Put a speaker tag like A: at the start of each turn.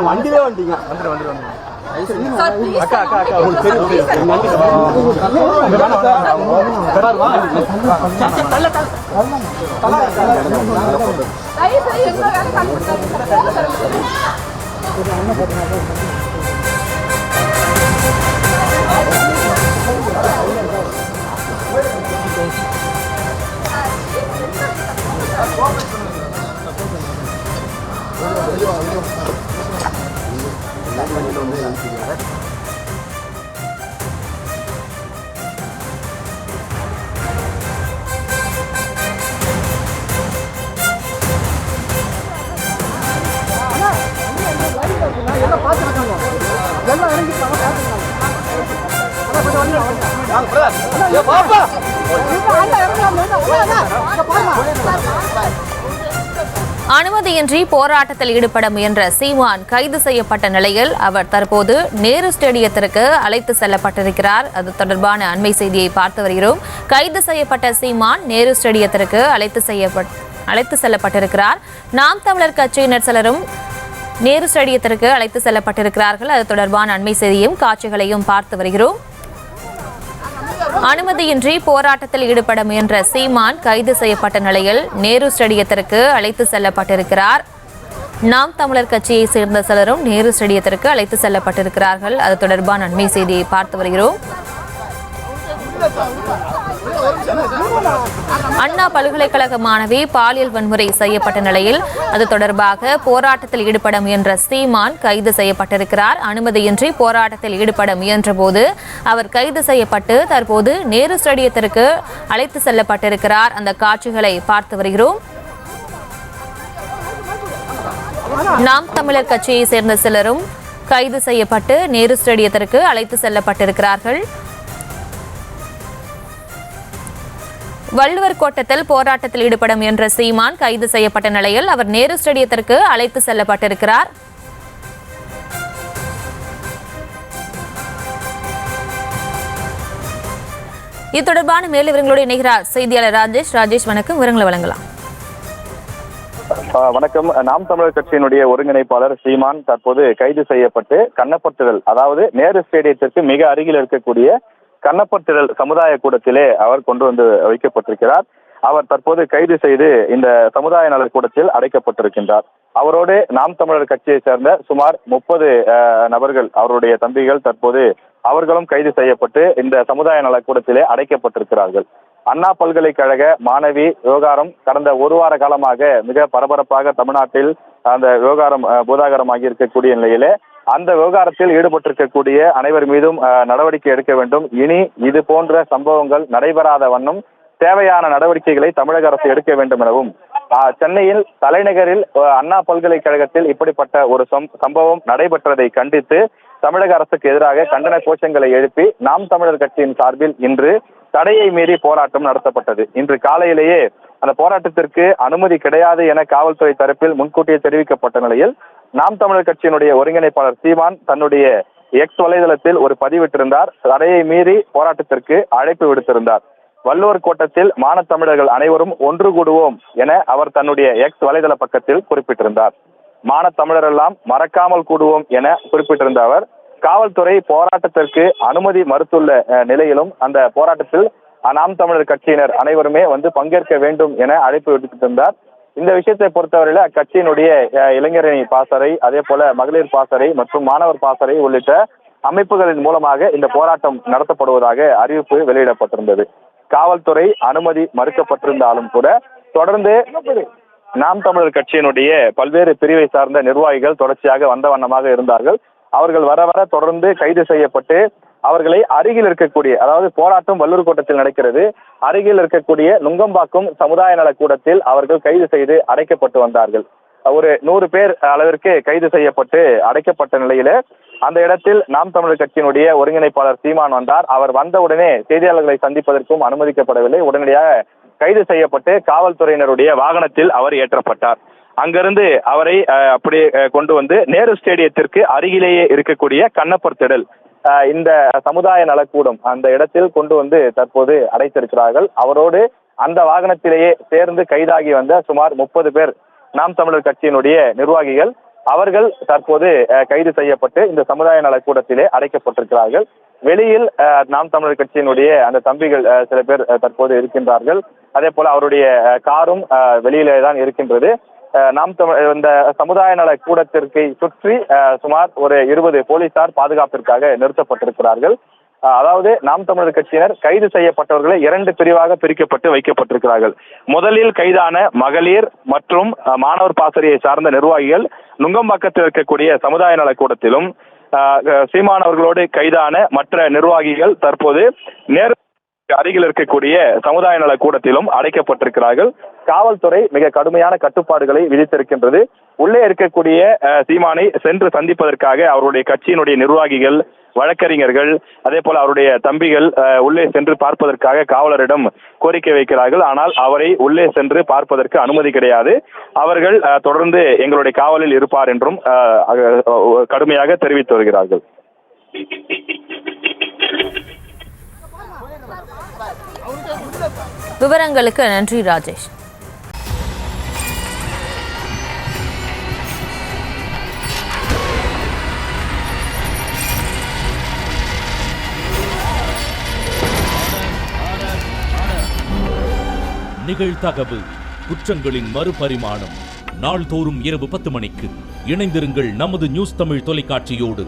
A: வண்டியிலே வந்துட்டீங்க. அக்கா அக்கா அக்கா
B: அனுமதியின்றி போராட்டத்தில் ஈடுபட முயன்ற சீமான் கைது செய்யப்பட்ட நிலையில் அவர் தற்போது நேரு ஸ்டேடியத்திற்கு அழைத்து செல்லப்பட்டிருக்கிறார். அது தொடர்பான அண்மை செய்தியை பார்த்து வருகிறோம். கைது செய்யப்பட்ட சீமான் நேரு ஸ்டேடியத்திற்கு அழைத்து செல்லப்பட்டிருக்கிறார். நாம் தமிழர் கட்சியினர் சிலரும் நேரு ஸ்டேடியத்திற்கு அழைத்து செல்லப்பட்டிருக்கிறார்கள். அது தொடர்பான அண்மை செய்தியும் காட்சிகளையும் பார்த்து வருகிறோம். அனுமதியின்றி போராட்டத்தில் ஈடுபட முயன்ற சீமான் கைது செய்யப்பட்ட நிலையில் நேரு ஸ்டேடியத்திற்கு அழைத்து செல்லப்பட்டிருக்கிறார். நாம் தமிழர் கட்சியை சேர்ந்த சிலரும் நேரு ஸ்டேடியத்திற்கு அழைத்து செல்லப்பட்டிருக்கிறார்கள். அது தொடர்பான அண்மை செய்தியை பார்த்து வருகிறோம். அண்ணா பல்கலைக்கழக மாணவி பாலியல் வன்முறை செய்யப்பட்ட நிலையில் அது தொடர்பாக போராட்டத்தில் ஈடுபட முயன்ற சீமான் கைது செய்யப்பட்டிருக்கிறார். அனுமதியின்றி போராட்டத்தில் ஈடுபட முயன்ற போது அவர் கைது செய்யப்பட்டு தற்போது நேரு ஸ்டேடியத்திற்கு அழைத்து செல்லப்பட்டிருக்கிறார். அந்த காட்சிகளை பார்த்து வருகிறோம். நாம் தமிழர் கட்சியை சேர்ந்த சிலரும் கைது செய்யப்பட்டு நேரு ஸ்டேடியத்திற்கு அழைத்து செல்லப்பட்டிருக்கிறார்கள். வள்ளுவர் கோட்டத்தில் போராட்டத்தில் ஈடுபட முயன்ற சீமான் கைது செய்யப்பட்ட நிலையில் அவர் நேரு ஸ்டேடியத்திற்கு அழைத்து செல்லப்பட்டிருக்கிறார். இது தொடர்பான மேலும் விவரங்களோடு இணைகிறார் செய்தியாளர் ராஜேஷ். ராஜேஷ் வணக்கம், விவரங்களை வழங்கலாம்.
C: வணக்கம். நாம் தமிழர் கட்சியினுடைய ஒருங்கிணைப்பாளர் சீமான் தற்போது கைது செய்யப்பட்டு கண்ணப்பட்டுதல், அதாவது நேரு ஸ்டேடியத்திற்கு மிக அருகில் இருக்கக்கூடிய கண்ணப்பட்டுதல் சமுதாய கூடத்திலே அவர் கொண்டு வந்து வைக்கப்பட்டிருக்கிறார். அவர் தற்போது கைது செய்து இந்த சமுதாய நல கூடத்தில் அடைக்கப்பட்டிருக்கின்றார். அவரோடு நாம் தமிழர் கட்சியை சேர்ந்த சுமார் 30 நபர்கள், அவருடைய தம்பிகள் தற்போது அவர்களும் கைது செய்யப்பட்டு இந்த சமுதாய நல கூடத்திலே அடைக்கப்பட்டிருக்கிறார்கள். அண்ணா பல்கலைக்கழக மாணவி விவகாரம் கடந்த ஒரு வார காலமாக மிக பரபரப்பாக தமிழ்நாட்டில் அந்த விவகாரம் பூதாகரமாகி இருக்கக்கூடிய நிலையிலே அந்த விவகாரத்தில் ஈடுபட்டிருக்கக்கூடிய அனைவர் மீதும் நடவடிக்கை எடுக்க வேண்டும். இனி இது போன்ற சம்பவங்கள் நடைபெறாத வண்ணம் தேவையான நடவடிக்கைகளை தமிழக அரசு எடுக்க வேண்டும் எனவும், சென்னையில் தலைநகரில் அண்ணா பல்கலைக்கழகத்தில் இப்படிப்பட்ட ஒரு சம்பவம் நடைபெற்றதை கண்டித்து தமிழக அரசுக்கு எதிராக கண்டன கோஷங்களை எழுப்பி நாம் தமிழர் கட்சியின் சார்பில் இன்று தடையை மீறி போராட்டம் நடத்தப்பட்டது. இன்று காலையிலேயே அந்த போராட்டத்திற்கு அனுமதி கிடையாது என காவல்துறை தரப்பில் முன்கூட்டியே தெரிவிக்கப்பட்ட நிலையில் நாம் தமிழர் கட்சியினுடைய ஒருங்கிணைப்பாளர் சீமான் தன்னுடைய எக்ஸ் வலைதளத்தில் ஒரு பதிவிட்டிருந்தார். தடையை மீறி போராட்டத்திற்கு அழைப்பு விடுத்திருந்தார். வள்ளுவர் கோட்டத்தில் மானத்தமிழர்கள் அனைவரும் ஒன்று கூடுவோம் என அவர் தன்னுடைய எக்ஸ் வலைதள பக்கத்தில் குறிப்பிட்டிருந்தார். மானத்தமிழரெல்லாம் மறக்காமல் கூடுவோம் என குறிப்பிட்டிருந்த அவர் காவல்துறை போராட்டத்திற்கு அனுமதி மறுத்துள்ள நிலையிலும் அந்த போராட்டத்தில் நாம் தமிழர் கட்சியினர் அனைவருமே வந்து பங்கேற்க வேண்டும் என அழைப்பு விடுத்திருந்தார். இந்த விஷயத்தை பொறுத்தவரையில அக்கட்சியினுடைய இளைஞரணி பாசறை, அதே போல மகளிர் பாசறை மற்றும் மாணவர் பாசறை உள்ளிட்ட அமைப்புகளின் மூலமாக இந்த போராட்டம் நடத்தப்படுவதாக அறிவிப்பு வெளியிடப்பட்டிருந்தது. காவல்துறை அனுமதி மறுக்கப்பட்டிருந்தாலும் கூட தொடர்ந்து நாம் தமிழர் கட்சியினுடைய பல்வேறு பிரிவை சார்ந்த நிர்வாகிகள் தொடர்ச்சியாக வந்த வண்ணமாக இருந்தார்கள். அவர்கள் வர வர தொடர்ந்து கைது செய்யப்பட்டு அவர்களை அருகில் இருக்கக்கூடிய, அதாவது போராட்டம் வள்ளூர் கோட்டத்தில் நடக்கிறது, அருகில் இருக்கக்கூடிய நுங்கம்பாக்கம் சமுதாய நல கூடத்தில் அவர்கள் கைது செய்து அடைக்கப்பட்டு வந்தார்கள். ஒரு 100 பேர் அளவிற்கு கைது செய்யப்பட்டு அடைக்கப்பட்ட நிலையில அந்த இடத்தில் நாம் தமிழர் கட்சியினுடைய ஒருங்கிணைப்பாளர் சீமான் வந்தார். அவர் வந்தவுடனே செய்தியாளர்களை சந்திப்பதற்கும் அனுமதிக்கப்படவில்லை. உடனடியாக கைது செய்யப்பட்டு காவல்துறையினருடைய வாகனத்தில் அவர் ஏற்றப்பட்டார். அங்கிருந்து அவரை அப்படியே கொண்டு வந்து நேரு ஸ்டேடியத்திற்கு அருகிலேயே இருக்கக்கூடிய கண்ணப்பர் திடல், இந்த சமுதாய நலக்கூடம் அந்த இடத்தில் கொண்டு வந்து தற்போது அடைத்திருக்கிறார்கள். அவரோடு அந்த வாகனத்திலேயே சேர்ந்து கைதாகி வந்த சுமார் 30 பேர் நாம் தமிழர் கட்சியினுடைய நிர்வாகிகள் அவர்கள் தற்போது கைது செய்யப்பட்டு இந்த சமுதாய நலக்கூடத்திலே அடைக்கப்பட்டிருக்கிறார்கள். வெளியில் நாம் தமிழர் கட்சியினுடைய அந்த தம்பிகள் சில பேர் தற்போது இருக்கின்றார்கள். அதே போல அவருடைய காரும் வெளியிலே தான் இருக்கின்றது. இந்த சமுதாய நல கூடத்திற்கு சுற்றி சுமார் ஒரு 20 போலீசார் பாதுகாப்பிற்காக நிறுத்தப்பட்டிருக்கிறார்கள். அதாவது நாம் தமிழர் கட்சியினர் கைது செய்யப்பட்டவர்களை 2 பிரிவாக பிரிக்கப்பட்டு வைக்கப்பட்டிருக்கிறார்கள். முதலில் கைதான மகளிர் மற்றும் மாணவர் பாசறையை சார்ந்த நிர்வாகிகள் நுங்கம்பாக்கத்தில் இருக்கக்கூடிய சமுதாய நல கூடத்திலும், சீமானவர்களோடு கைதான மற்ற நிர்வாகிகள் தற்போது அருகில் இருக்கக்கூடிய சமுதாய நல கூடத்திலும் அடைக்கப்பட்டிருக்கிறார்கள். காவல்துறை மிக கடுமையான கட்டுப்பாடுகளை விதித்திருக்கின்றது. உள்ளே இருக்கக்கூடிய சீமானை சென்று சந்திப்பதற்காக அவருடைய கட்சியினுடைய நிர்வாகிகள், வழக்கறிஞர்கள், அதே போல அவருடைய தம்பிகள் உள்ளே சென்று பார்ப்பதற்காக காவலரிடம் கோரிக்கை வைக்கிறார்கள். ஆனால் அவரை உள்ளே சென்று பார்ப்பதற்கு அனுமதி கிடையாது. அவர்கள் தொடர்ந்து எங்களுடைய காவலில் இருப்பார் என்றும் கடுமையாக தெரிவித்து வருகிறார்கள்.
B: விவரங்களுக்கு நன்றி ராஜேஷ்.
A: நிகழ்தகவு குற்றங்களின் மறுபரிமாணம் நாள்தோறும் இரவு 10 மணிக்கு இணைந்திருங்கள் நமது நியூஸ் தமிழ் தொலைக்காட்சியோடு.